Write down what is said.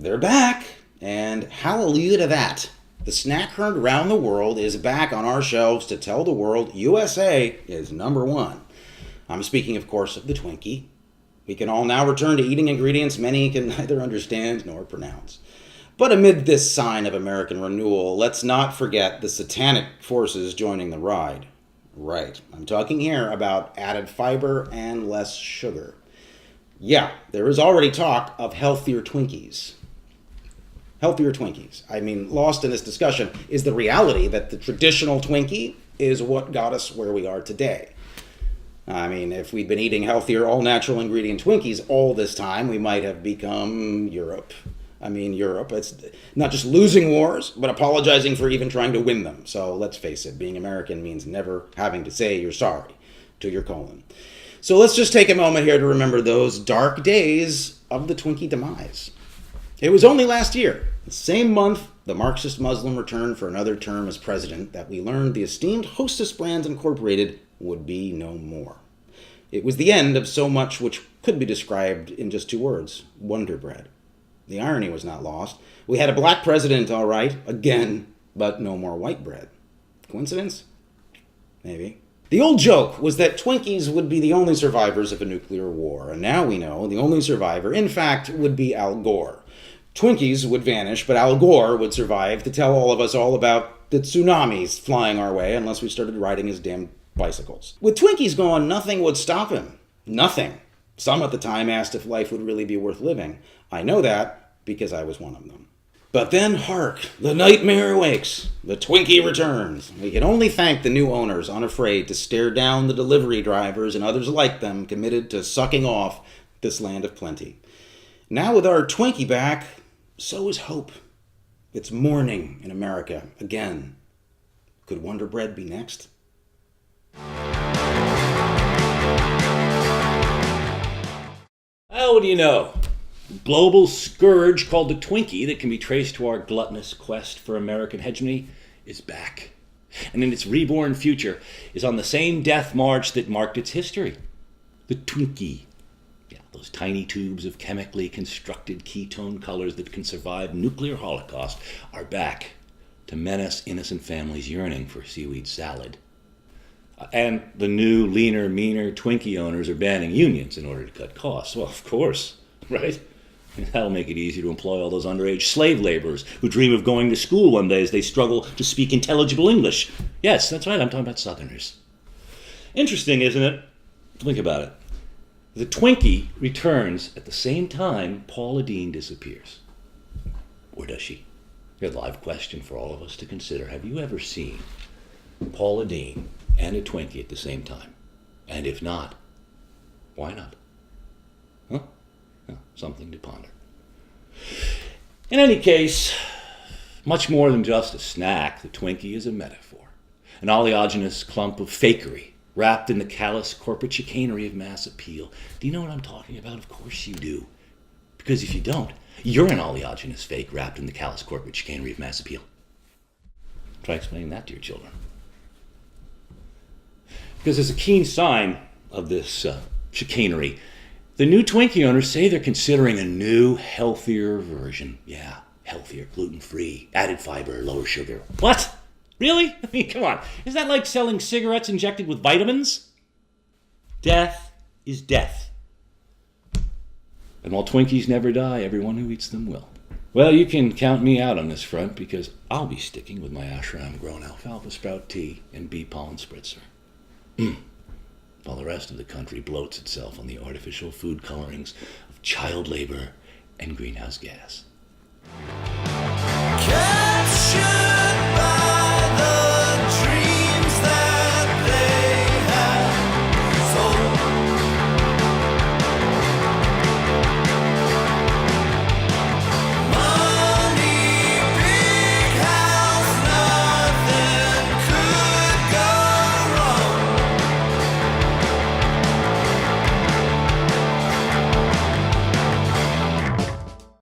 They're back, and hallelujah to that. The snack heard around the world is back on our shelves to tell the world USA is number one. I'm speaking, of course, of the Twinkie. We can all now return to eating ingredients many can neither understand nor pronounce. But amid this sign of American renewal, let's not forget the satanic forces joining the ride. Right, I'm talking here about added fiber and less sugar. Yeah, there is already talk of healthier Twinkies. Healthier Twinkies. I mean, lost in this discussion is the reality that the traditional Twinkie is what got us where we are today. I mean, if we'd been eating healthier, all-natural ingredient Twinkies all this time, we might have become Europe. Europe, it's not just losing wars, but apologizing for even trying to win them. So let's face it, being American means never having to say you're sorry to your colon. So let's just take a moment here to remember those dark days of the Twinkie demise. It was only last year, the same month the Marxist Muslim returned for another term as president, that we learned the esteemed Hostess Brands Incorporated would be no more. It was the end of so much which could be described in just two words: Wonder Bread. The irony was not lost. We had a black president, all right, again, but no more white bread. Coincidence? Maybe. The old joke was that Twinkies would be the only survivors of a nuclear war, and now we know the only survivor, in fact, would be Al Gore. Twinkies would vanish, but Al Gore would survive to tell all of us all about the tsunamis flying our way unless we started riding his damn bicycles. With Twinkies gone, nothing would stop him. Nothing. Some at the time asked if life would really be worth living. I know that because I was one of them. But then, hark, the nightmare awakes. The Twinkie returns. We can only thank the new owners, unafraid to stare down the delivery drivers and others like them committed to sucking off this land of plenty. Now with our Twinkie back, so is hope. It's morning in America again. Could Wonder Bread be next? Oh, what do you know? A global scourge called the Twinkie that can be traced to our gluttonous quest for American hegemony is back. And in its reborn future is on the same death march that marked its history. The Twinkie. Yeah, those tiny tubes of chemically constructed ketone colors that can survive nuclear holocaust are back to menace innocent families yearning for seaweed salad. And the new, leaner, meaner Twinkie owners are banning unions in order to cut costs. Well, of course, right? That'll make it easy to employ all those underage slave laborers who dream of going to school one day as they struggle to speak intelligible English. Yes, that's right, I'm talking about Southerners. Interesting, isn't it? Think about it. The Twinkie returns at the same time Paula Deen disappears. Or does she? Here's a live question for all of us to consider. Have you ever seen Paula Deen and a Twinkie at the same time? And if not, why not? Huh? Well, something to ponder. In any case, much more than just a snack, the Twinkie is a metaphor. An oleaginous clump of fakery wrapped in the callous corporate chicanery of mass appeal. Do you know what I'm talking about? Of course you do. Because if you don't, you're an oleaginous fake wrapped in the callous corporate chicanery of mass appeal. Try explaining that to your children. Because as a keen sign of this chicanery, the new Twinkie owners say they're considering a new, healthier version. Yeah, healthier, gluten-free, added fiber, lower sugar. What? Really? I mean, come on. Is that like selling cigarettes injected with vitamins? Death is death. And while Twinkies never die, everyone who eats them will. Well, you can count me out on this front because I'll be sticking with my ashram-grown alfalfa sprout tea and bee pollen spritzer. While the rest of the country bloats itself on the artificial food colorings of child labor and greenhouse gas.